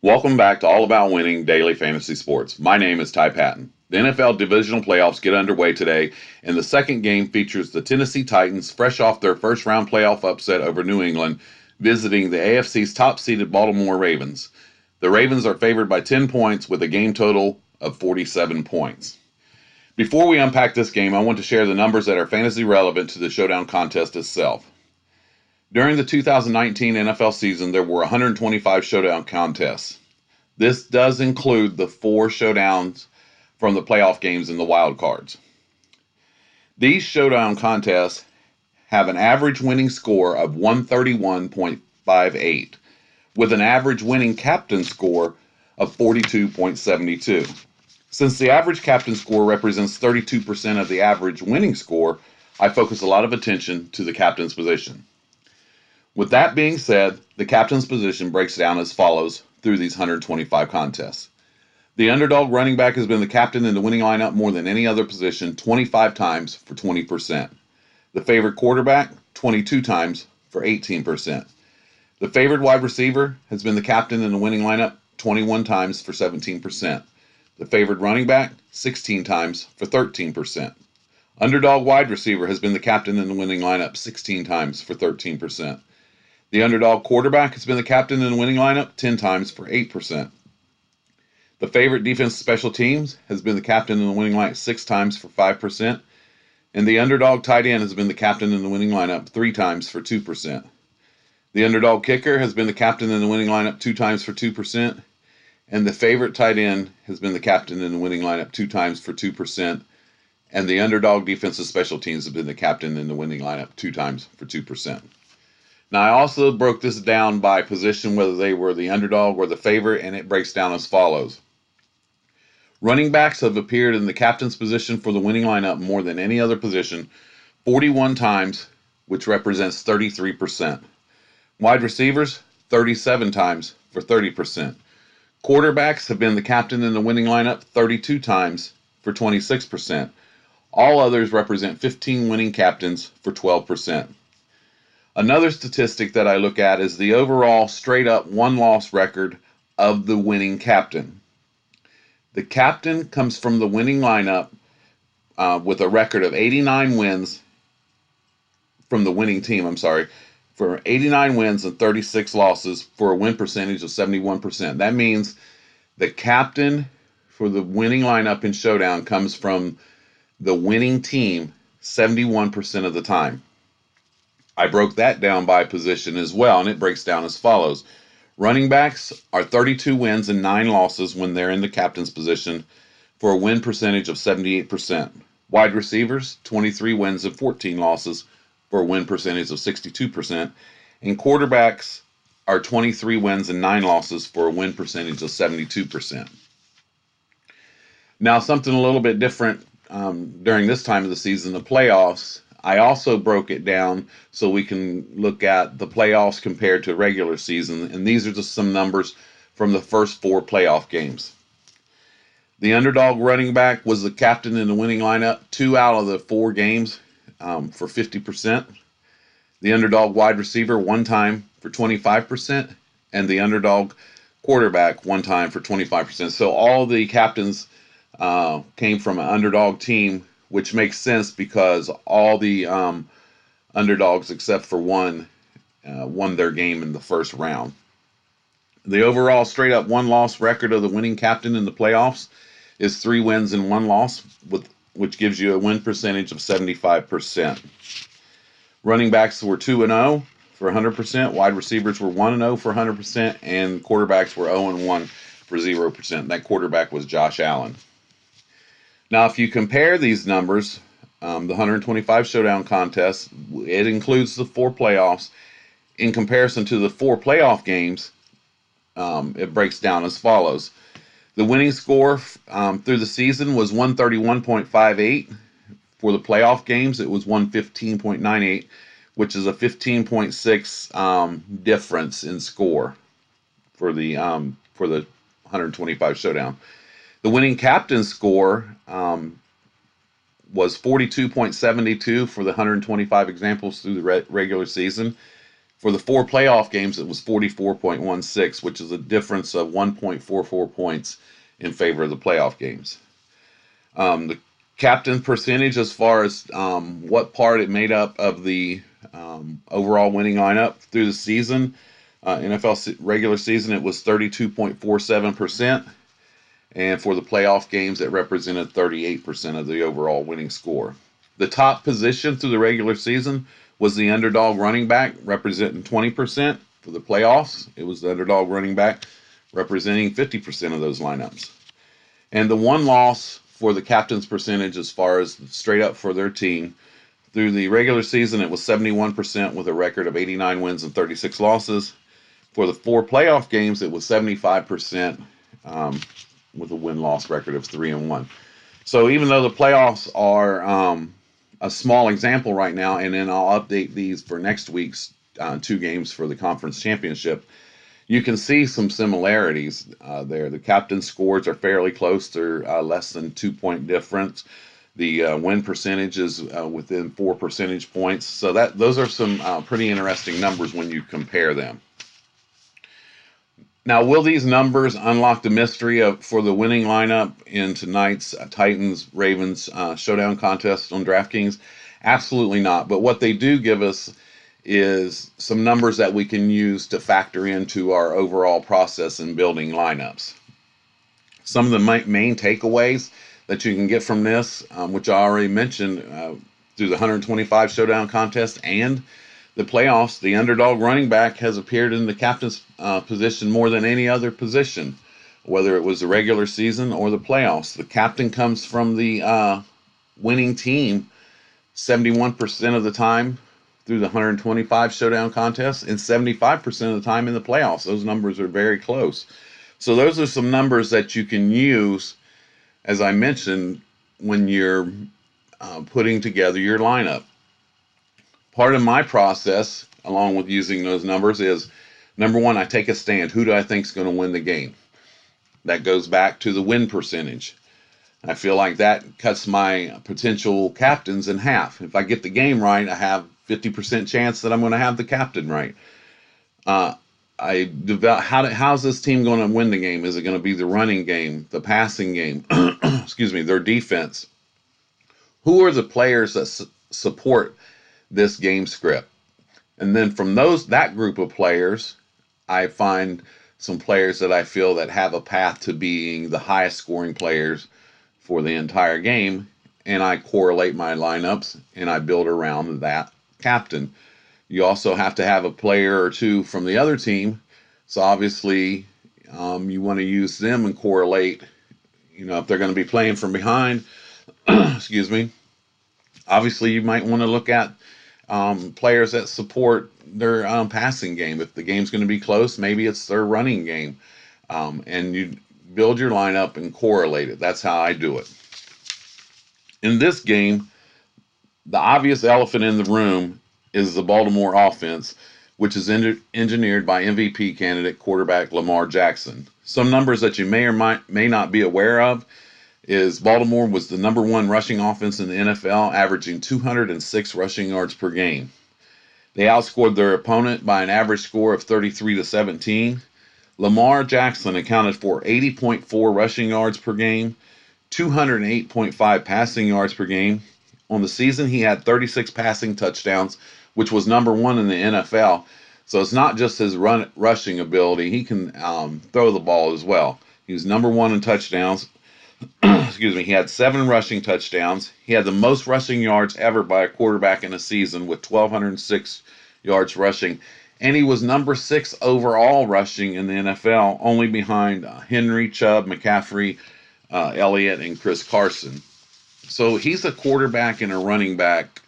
Welcome back to All About Winning Daily Fantasy Sports. My name is Ty Patton. The NFL Divisional playoffs get underway today, and the second game features the Tennessee Titans, fresh off their first-round playoff upset over New England, visiting the AFC's top-seeded Baltimore Ravens. The Ravens are favored by 10 points with a game total of 47 points. Before we unpack this game, I want to share the numbers that are fantasy relevant to the Showdown contest itself. During the 2019 NFL season, there were 125 Showdown contests. This does include the 4 Showdowns from the playoff games and the wild cards. These Showdown contests have an average winning score of 131.58, with an average winning captain score of 42.72. Since the average captain score represents 32% of the average winning score, I focus a lot of attention to the captain's position. With that being said, the captain's position breaks down as follows through these 125 contests. The underdog running back has been the captain in the winning lineup more than any other position 25 times for 20%. The favored quarterback, 22 times for 18%. The favored wide receiver has been the captain in the winning lineup 21 times for 17%. The favored running back, 16 times for 13%. Underdog wide receiver has been the captain in the winning lineup 16 times for 13%. The underdog quarterback has been the captain in the winning lineup 10 times for 8%. The favorite defense special teams has been the captain in the winning lineup 6 times for 5%. And the underdog tight end has been the captain in the winning lineup 3 times for 2%. The underdog kicker has been the captain in the winning lineup 2 times for 2%. And the favorite tight end has been the captain in the winning lineup 2 times for 2%. And the underdog defensive special teams have been the captain in the winning lineup 2 times for 2%. Now, I also broke this down by position, whether they were the underdog or the favorite, and it breaks down as follows. Running backs have appeared in the captain's position for the winning lineup more than any other position, 41 times, which represents 33%. Wide receivers, 37 times for 30%. Quarterbacks have been the captain in the winning lineup 32 times for 26%. All others represent 15 winning captains for 12%. Another statistic that I look at is the overall straight-up one-loss record of the winning captain. The captain comes from the winning lineup with a record of 89 wins from the winning team, for 89 wins and 36 losses for a win percentage of 71%. That means the captain for the winning lineup in Showdown comes from the winning team 71% of the time. I broke that down by position as well, and it breaks down as follows. Running backs are 32 wins and 9 losses when they're in the captain's position for a win percentage of 78%. Wide receivers, 23 wins and 14 losses for a win percentage of 62%. And quarterbacks are 23 wins and 9 losses for a win percentage of 72%. Now, something a little bit different during this time of the season, the playoffs. I also broke it down so we can look at the playoffs compared to regular season, and these are just some numbers from the first 4 playoff games. The underdog running back was the captain in the winning lineup 2 out of the 4 games for 50%. The underdog wide receiver 1 time for 25%, and the underdog quarterback 1 time for 25%. So all the captains came from an underdog team, which makes sense because all the underdogs except for one won their game in the first round. The overall straight-up one-loss record of the winning captain in the playoffs is 3 wins and 1 loss, which gives you a win percentage of 75%. Running backs were 2-0 for 100%, wide receivers were 1-0 for 100%, and quarterbacks were 0-1 for 0%. That quarterback was Josh Allen. Now, if you compare these numbers, the 125 Showdown contest, it includes the 4 playoffs. In comparison to the 4 playoff games, it breaks down as follows. The winning score through the season was 131.58. For the playoff games, it was 115.98, which is a 15.6 difference in score for the 125 Showdown. The winning captain score was 42.72 for the 125 examples through the regular season. For the 4 playoff games, it was 44.16, which is a difference of 1.44 points in favor of the playoff games. The captain percentage, as far as what part it made up of the overall winning lineup through the season, NFL regular season, it was 32.47%. And for the playoff games, it represented 38% of the overall winning score. The top position through the regular season was the underdog running back, representing 20%. For the playoffs, it was the underdog running back, representing 50% of those lineups. And the one loss for the captain's percentage, as far as straight up for their team, through the regular season, it was 71% with a record of 89 wins and 36 losses. For the 4 playoff games, it was 75% with a win-loss record of 3-1. So even though the playoffs are a small example right now, and then I'll update these for next week's 2 games for the conference championship, you can see some similarities there. The captain scores are fairly close. They're less than 2-point difference. The win percentage is within 4 percentage points. So those are some pretty interesting numbers when you compare them. Now, will these numbers unlock the mystery for the winning lineup in tonight's Titans-Ravens Showdown contest on Draftkings? Absolutely not. But what they do give us is some numbers that we can use to factor into our overall process in building lineups. Some of the main takeaways that you can get from this, which I already mentioned through the 125 Showdown contest and the playoffs, the underdog running back has appeared in the captain's position more than any other position, whether it was the regular season or the playoffs. The captain comes from the winning team 71% of the time through the 125 Showdown contest and 75% of the time in the playoffs. Those numbers are very close. So those are some numbers that you can use, as I mentioned, when you're putting together your lineup. Part of my process, along with using those numbers, is number one, I take a stand. Who do I think is going to win the game? That goes back to the win percentage. I feel like that cuts my potential captains in half. If I get the game right, I have 50% chance that I'm going to have the captain right. How's this team going to win the game? Is it going to be the running game, the passing game, excuse me, their defense? Who are the players that support this game script? And then from that group of players, I find some players that I feel that have a path to being the highest scoring players for the entire game, and I correlate my lineups and I build around that captain. You also have to have a player or two from the other team, so obviously you want to use them and correlate. If they're going to be playing from behind, excuse me, obviously you might want to look at players that support their passing game. If the game's going to be close, maybe it's their running game, and you build your lineup and correlate it. That's how I do it. In this game, the obvious elephant in the room is the Baltimore offense, which is engineered by MVP candidate quarterback Lamar Jackson. Some numbers that you may or may not be aware of is Baltimore was the number 1 rushing offense in the NFL, averaging 206 rushing yards per game. They outscored their opponent by an average score of 33-17. Lamar Jackson accounted for 80.4 rushing yards per game, 208.5 passing yards per game. On the season, he had 36 passing touchdowns, which was number 1 in the NFL. So it's not just his rushing ability. He can throw the ball as well. He was number 1 in touchdowns. Excuse me. He had 7 rushing touchdowns. He had the most rushing yards ever by a quarterback in a season with 1,206 yards rushing. And he was number 6 overall rushing in the NFL, only behind Henry, Chubb, McCaffrey, Elliott, and Chris Carson. So he's a quarterback and a running back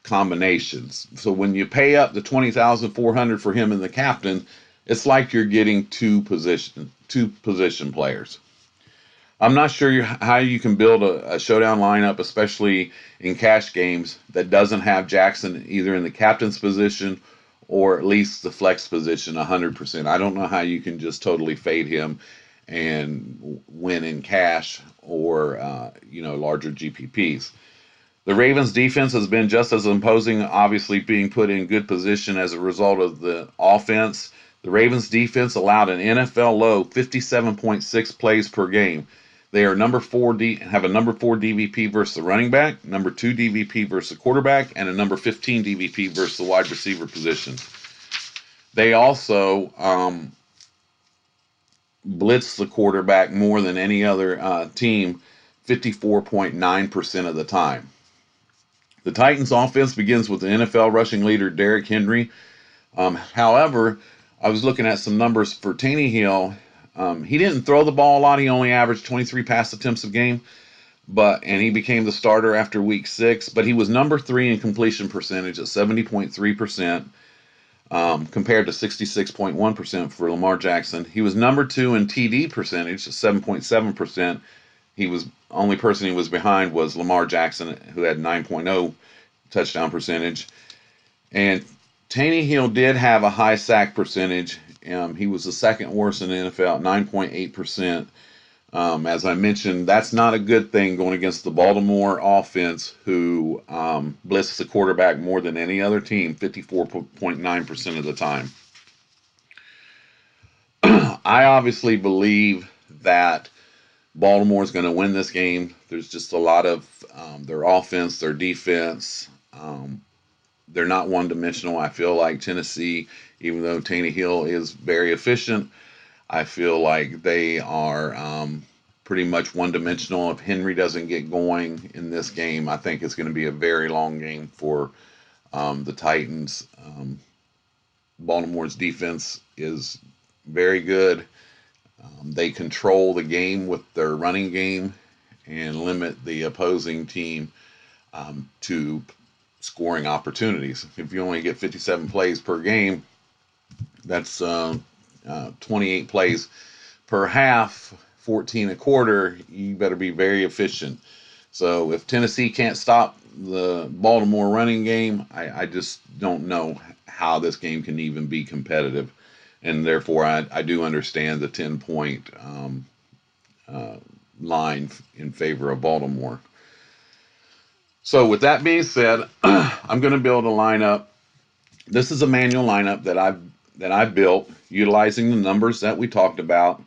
combinations. So when you pay up the $20,400 for him and the captain, it's like you're getting two position players. I'm not sure how you can build a showdown lineup, especially in cash games, that doesn't have Jackson either in the captain's position or at least the flex position 100%. I don't know how you can just totally fade him and win in cash or larger GPPs. The Ravens defense has been just as imposing, obviously being put in good position as a result of the offense. The Ravens defense allowed an NFL low 57.6 plays per game. They are have a number 4 DVP versus the running back, number 2 DVP versus the quarterback, and a number 15 DVP versus the wide receiver position. They also blitz the quarterback more than any other team, 54.9% of the time. The Titans offense begins with the NFL rushing leader Derrick Henry. However, I was looking at some numbers for Tannehill. He didn't throw the ball a lot. He only averaged 23 pass attempts a game, and he became the starter after week 6. But he was number 3 in completion percentage at 70.3%, compared to 66.1% for Lamar Jackson. He was number 2 in TD percentage at 7.7%. He was only person he was behind was Lamar Jackson, who had 9.0 touchdown percentage. And Tannehill did have a high sack percentage. He was the second worst in the NFL, 9.8%. As I mentioned, that's not a good thing going against the Baltimore offense, who blitzes the quarterback more than any other team, 54.9% of the time. I obviously believe that Baltimore is going to win this game. There's just a lot of their offense, their defense. They're not one-dimensional. I feel like Tennessee, even though Tannehill is very efficient, I feel like they are pretty much one-dimensional. If Henry doesn't get going in this game, I think it's going to be a very long game for the Titans. Baltimore's defense is very good. They control the game with their running game and limit the opposing team to scoring opportunities. If you only get 57 plays per game, that's 28 plays per half, 14 a quarter. You better be very efficient. So if Tennessee can't stop the Baltimore running game, I just don't know how this game can even be competitive. And therefore, I do understand the 10-point line in favor of Baltimore. So with that being said, I'm going to build a lineup. This is a manual lineup that I've built utilizing the numbers that we talked about,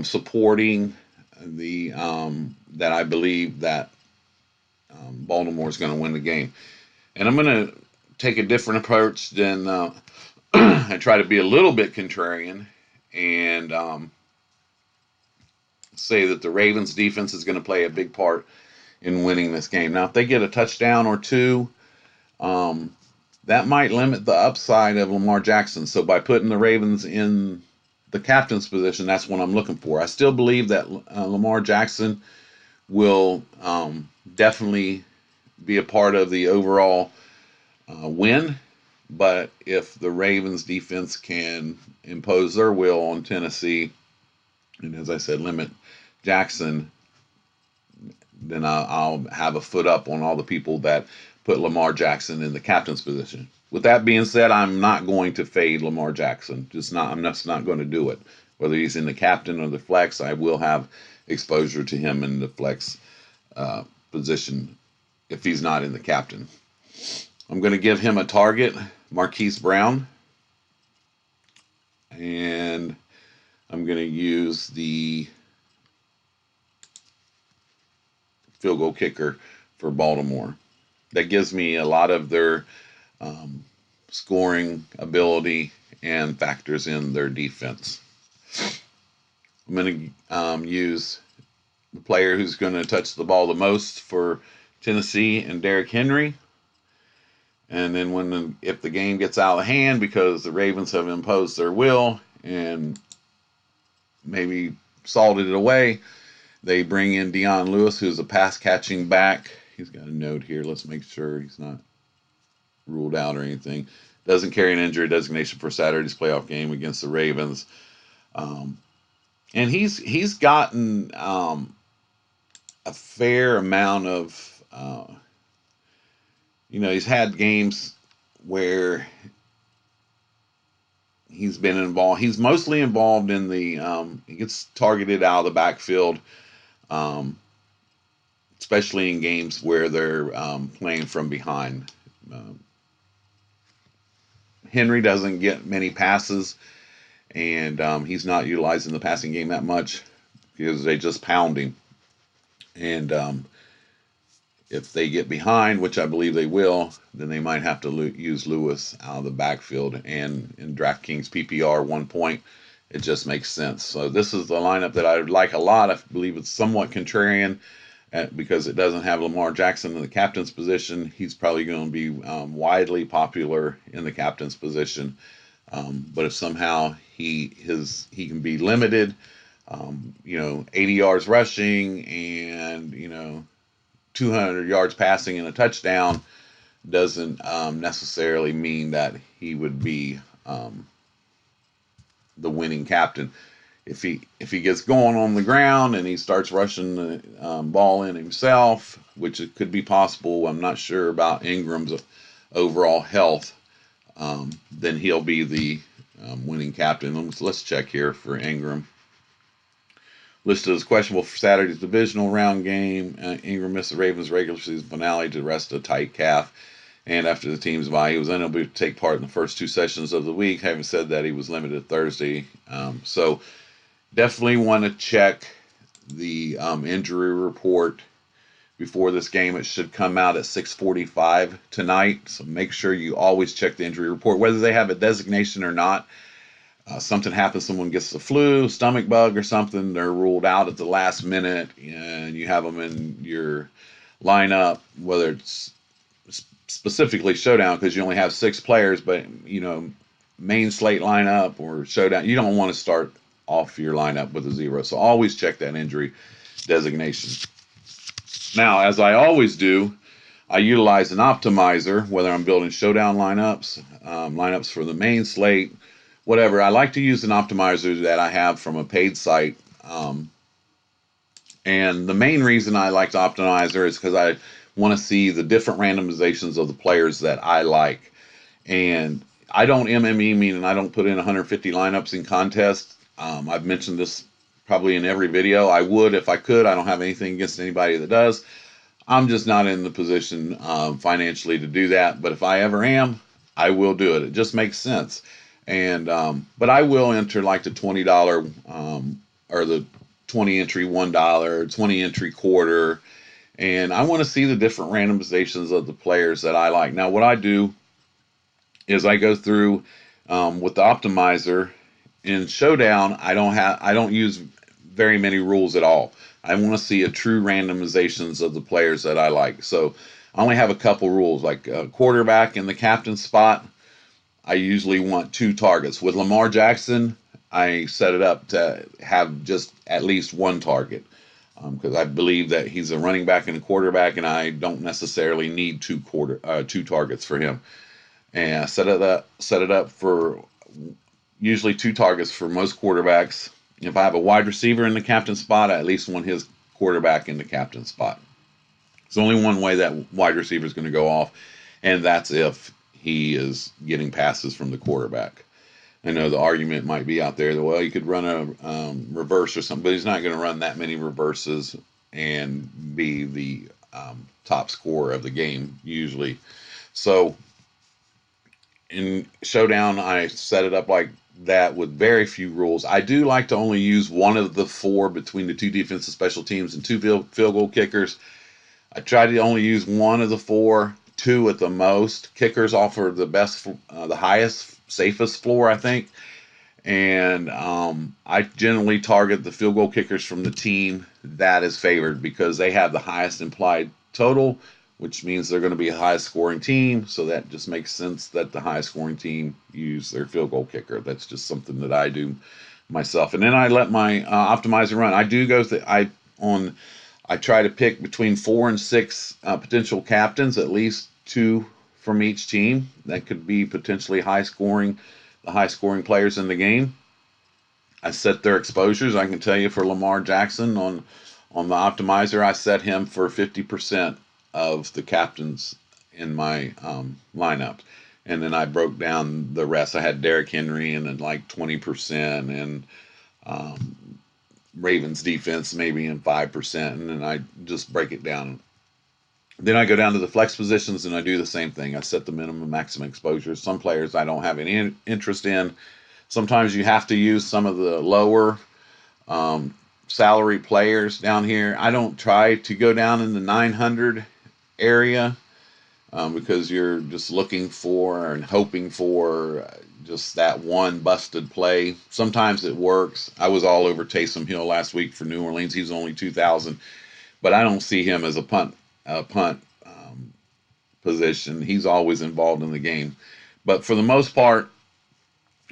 supporting the that I believe that Baltimore is going to win the game. And I'm going to take a different approach than I try to be a little bit contrarian and say that the Ravens defense is going to play a big part in winning this game. Now, if they get a touchdown or two, that might limit the upside of Lamar Jackson. So by putting the Ravens in the captain's position, that's what I'm looking for. I still believe that Lamar Jackson will definitely be a part of the overall win. But if the Ravens defense can impose their will on Tennessee, and as I said, limit Jackson, then I'll have a foot up on all the people that put Lamar Jackson in the captain's position. With that being said, I'm not going to fade Lamar Jackson. I'm just not going to do it. Whether he's in the captain or the flex, I will have exposure to him in the flex position if he's not in the captain. I'm going to give him a target, Marquise Brown. And I'm going to use the field goal kicker for Baltimore. That gives me a lot of their scoring ability and factors in their defense. I'm going to use the player who's going to touch the ball the most for Tennessee and Derrick Henry. And then if the game gets out of hand because the Ravens have imposed their will and maybe salted it away, they bring in Dion Lewis, who's a pass-catching back. He's got a note here. Let's make sure he's not ruled out or anything. Doesn't carry an injury designation for Saturday's playoff game against the Ravens. And he's gotten a fair amount of, he's had games where he's been involved. He's mostly involved in he gets targeted out of the backfield especially in games where they're playing from behind. Um, Henry doesn't get many passes, and he's not utilizing the passing game that much because they just pound him. And if they get behind, which I believe they will, then they might have to use Lewis out of the backfield. And in Draftkings PPR 1 point, it just makes sense. So this is the lineup that I like a lot. I believe it's somewhat contrarian because it doesn't have Lamar Jackson in the captain's position. He's probably going to be widely popular in the captain's position. But if somehow he can be limited, 80 yards rushing and 200 yards passing and a touchdown doesn't necessarily mean that he would be the winning captain. If he gets going on the ground and he starts rushing the ball in himself, which it could be possible, I'm not sure about Ingram's overall health, then he'll be the winning captain. Let's check here for Ingram. Listed as questionable for Saturday's divisional round game. Ingram missed the Ravens' regular season finale to rest a tight calf. And after the team's bye, he was unable to take part in the first 2 sessions of the week. Having said that, he was limited Thursday. So definitely want to check the injury report before this game. It should come out at 6:45 tonight. So make sure you always check the injury report, whether they have a designation or not. Something happens, someone gets the flu, stomach bug or something, they're ruled out at the last minute, and you have them in your lineup, whether it's specifically Showdown because you only have 6 players, but main slate lineup or Showdown, you don't want to start off your lineup with a 0. So always check that injury designation. Now, as I always do, I utilize an optimizer, whether I'm building Showdown lineups, lineups for the main slate, whatever. I like to use an optimizer that I have from a paid site. And the main reason I like the optimizer is because I want to see the different randomizations of the players that I like. And I don't MME, meaning I don't put in 150 lineups in contests. I've mentioned this probably in every video. I would if I could. I don't have anything against anybody that does. I'm just not in the position financially to do that. But if I ever am, I will do it. It just makes sense. And but I will enter like the $20 or the 20 entry $1, 20 entry quarter, and I want to see the different randomizations of the players that I like. Now, what I do is I go through with the optimizer in Showdown. I don't use very many rules at all. I want to see a true randomizations of the players that I like. So I only have a couple rules, like a quarterback in the captain spot. I usually want 2 targets. With Lamar Jackson, I set it up to have just at least 1 target because I believe that he's a running back and a quarterback, and I don't necessarily need 2 targets for him. And I set it up for usually 2 targets for most quarterbacks. If I have a wide receiver in the captain spot, I at least want his quarterback in the captain spot. There's only one way that wide receiver is going to go off, and that's if he is getting passes from the quarterback. I know the argument might be out there that, well, you could run a reverse or something, but he's not going to run that many reverses and be the top scorer of the game usually. So in Showdown, I set it up like that with very few rules. I do like to only use one of the 4 between the 2 defensive special teams and 2 field goal kickers. I try to only use one of the 4, 2 at the most. Kickers offer the best, the highest, safest floor, I think. And I generally target the field goal kickers from the team that is favored because they have the highest implied total, which means they're going to be a highest scoring team. So that just makes sense that the highest scoring team use their field goal kicker. That's just something that I do myself. And then I let my optimizer run. I do go I try to pick between 4 and 6 potential captains, at least 2 from each team. That could be potentially the high scoring players in the game. I set their exposures. I can tell you for Lamar Jackson on the optimizer, I set him for 50% of the captains in my lineup. And then I broke down the rest. I had Derrick Henry and then like 20% and Ravens defense maybe in 5%, and then I just break it down. Then I go down to the flex positions and I do the same thing. I set the minimum, maximum exposures. Some players I don't have any interest in. Sometimes you have to use some of the lower salary players down here. I don't try to go down in the 900 area because you're just looking for and hoping for just that one busted play. Sometimes it works. I was all over Taysom Hill last week for New Orleans. He was only 2,000, but I don't see him as a punt position. He's always involved in the game. But for the most part,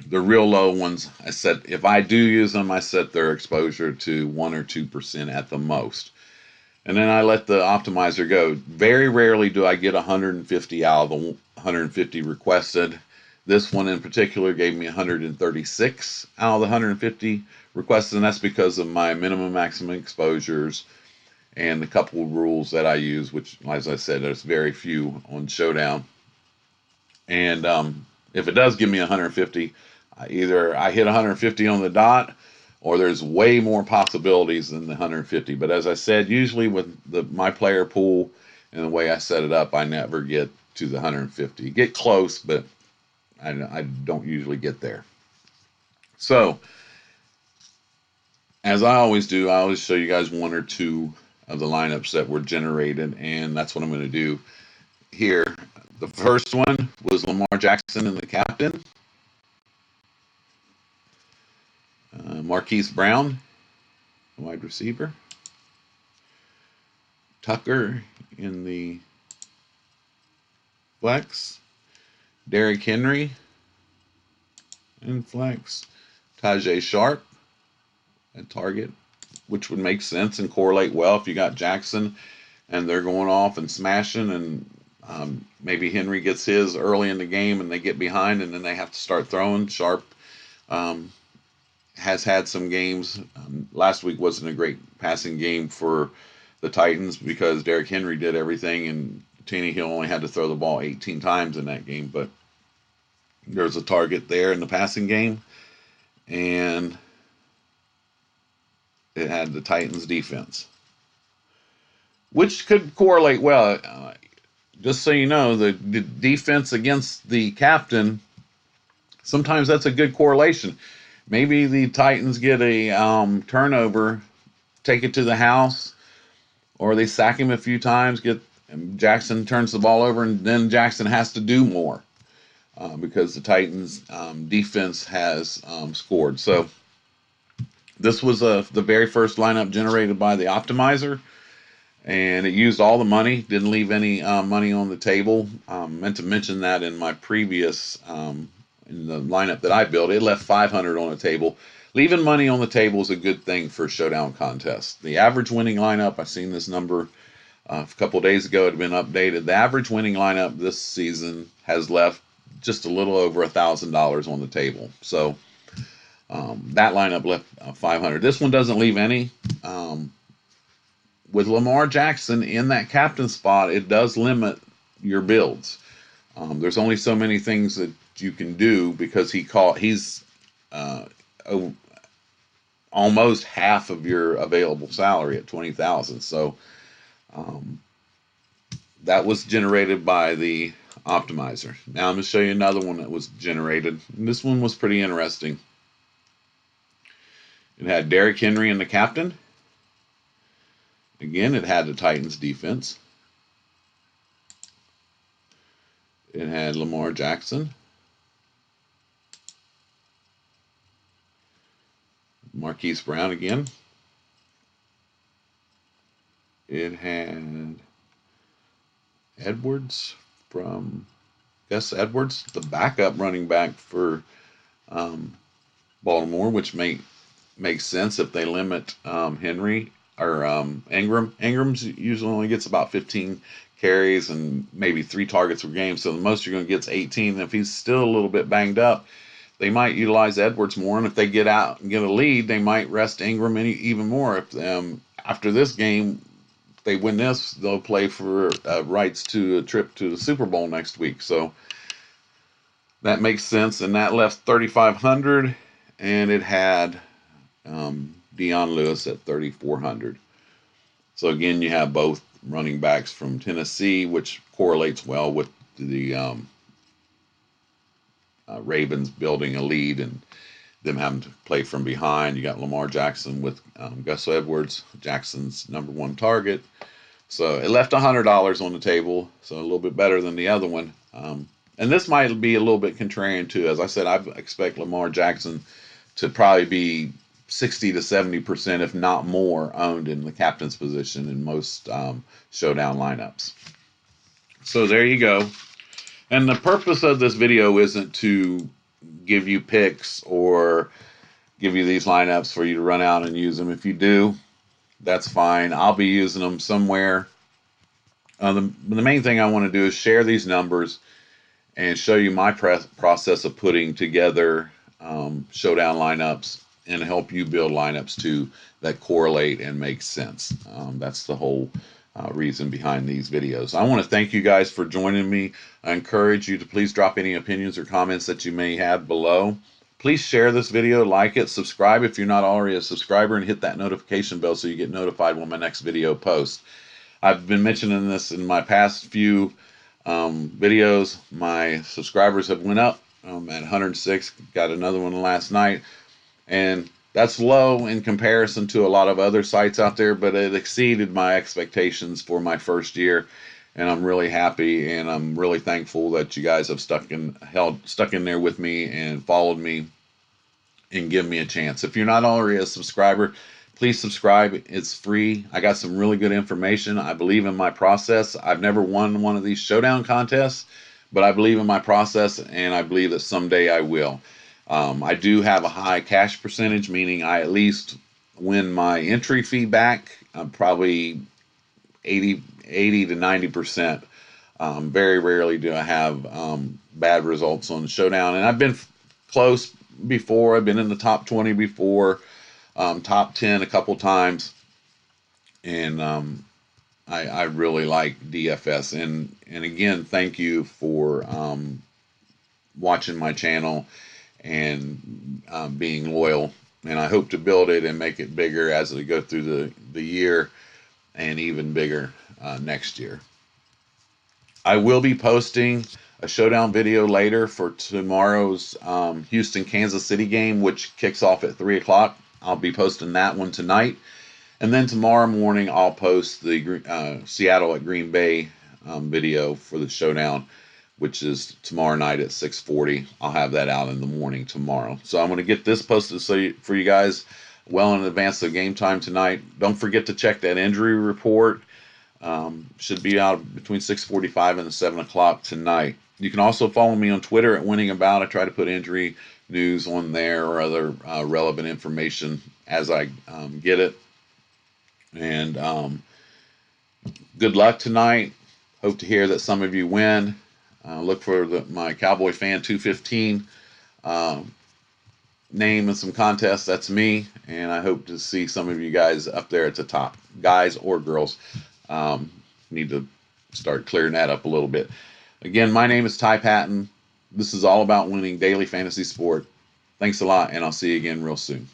the real low ones, I said, if I do use them, I set their exposure to 1 or 2% at the most. And then I let the optimizer go. Very rarely do I get 150 out of the 150 requested. This one in particular gave me 136 out of the 150 requested, and that's because of my minimum maximum exposures and the couple of rules that I use, which, as I said, there's very few on Showdown. And if it does give me 150, either I hit 150 on the dot, or there's way more possibilities than the 150. But as I said, usually with my player pool and the way I set it up, I never get to the 150. Get close, but I don't usually get there. So, as I always do, I always show you guys 1 or 2 of the lineups that were generated, and that's what I'm going to do here. The first one was Lamar Jackson and the captain. Marquise Brown, wide receiver. Tucker in the flex. Derrick Henry in flex. Tajay Sharp at target, which would make sense and correlate well if you got Jackson and they're going off and smashing, and maybe Henry gets his early in the game and they get behind and then they have to start throwing. Sharp has had some games. Last week wasn't a great passing game for the Titans because Derrick Henry did everything and Tannehill only had to throw the ball 18 times in that game. But there's a target there in the passing game, and it had the Titans defense, which could correlate well. Just so you know, the defense against the captain, sometimes that's a good correlation. Maybe the Titans get a turnover, take it to the house, or they sack him a few times, Jackson turns the ball over, and then Jackson has to do more because the Titans defense has scored. So this was the very first lineup generated by the optimizer, and it used all the money, didn't leave any money on the table. Meant to mention that in my previous in the lineup that I built, it left 500 on the table. Leaving money on the table is a good thing for Showdown contests. The average winning lineup, I've seen this number a couple of days ago, it had been updated. The average winning lineup this season has left just a little over $1,000 on the table. So that lineup left 500. This one doesn't leave any. With Lamar Jackson in that captain spot, it does limit your builds. There's only so many things that you can do because he's almost half of your available salary at 20,000. So that was generated by the optimizer. Now I'm going to show you another one that was generated. And this one was pretty interesting. It had Derrick Henry in the captain. Again, it had the Titans defense. It had Lamar Jackson. Marquise Brown again. It had Edwards Gus Edwards, the backup running back for Baltimore, which makes sense if they limit Henry or Ingram. Ingram's usually only gets about 15 carries and maybe 3 targets per game, so the most you're going to get is 18. And if he's still a little bit banged up, they might utilize Edwards more, and if they get out and get a lead, they might rest Ingram even more. If after this game, if they win this, they'll play for rights to a trip to the Super Bowl next week. So that makes sense, and that left 3,500, and it had Dion Lewis at 3,400. So again, you have both running backs from Tennessee, which correlates well with the Ravens building a lead and them having to play from behind. You got Lamar Jackson with Gus Edwards, Jackson's #1 target. So it left $100 on the table, so a little bit better than the other one. And this might be a little bit contrarian too. As I said, I expect Lamar Jackson to probably be 60 to 70%, if not more, owned in the captain's position in most showdown lineups. So there you go. And the purpose of this video isn't to give you picks or give you these lineups for you to run out and use them. If you do, that's fine. I'll be using them somewhere. The main thing I want to do is share these numbers and show you my process of putting together showdown lineups and help you build lineups too that correlate and make sense. That's the whole reason behind these videos. I want to thank you guys for joining me. I encourage you to please drop any opinions or comments that you may have below. Please share this video, like it, subscribe if you're not already a subscriber, and hit that notification bell so you get notified when my next video posts. I've been mentioning this in my past few videos. My subscribers have went up at 106. Got another one last night, and that's low in comparison to a lot of other sites out there, but it exceeded my expectations for my first year, and I'm really happy, and I'm really thankful that you guys have stuck in there with me and followed me and give me a chance. If you're not already a subscriber, please subscribe. It's free. I got some really good information. I believe in my process. I've never won one of these showdown contests, but I believe in my process, and I believe that someday I will. I do have a high cash percentage, meaning I at least win my entry fee back. I'm probably 80 to 90%. Very rarely do I have bad results on the showdown, and I've been close before. I've been in the top 20 before, top 10 a couple times, and I really like DFS. And again, thank you for watching my channel and being loyal. And I hope to build it and make it bigger as we go through the year, and even bigger next year. I will be posting a showdown video later for tomorrow's Houston-Kansas City game, which kicks off at 3 o'clock. I'll be posting that one tonight. And then tomorrow morning, I'll post the Seattle at Green Bay video for the showdown, which is tomorrow night at 6:40. I'll have that out in the morning tomorrow. So I'm going to get this posted for you guys well in advance of game time tonight. Don't forget to check that injury report. Should be out between 6:45 and 7 o'clock tonight. You can also follow me on Twitter at Winning About. I try to put injury news on there or other relevant information as I get it. And good luck tonight. Hope to hear that some of you win. Look for my Cowboy Fan 215 name in some contests. That's me, and I hope to see some of you guys up there at the top, guys or girls. Need to start clearing that up a little bit. Again, my name is Ty Patton. This is all about winning daily fantasy sport. Thanks a lot, and I'll see you again real soon.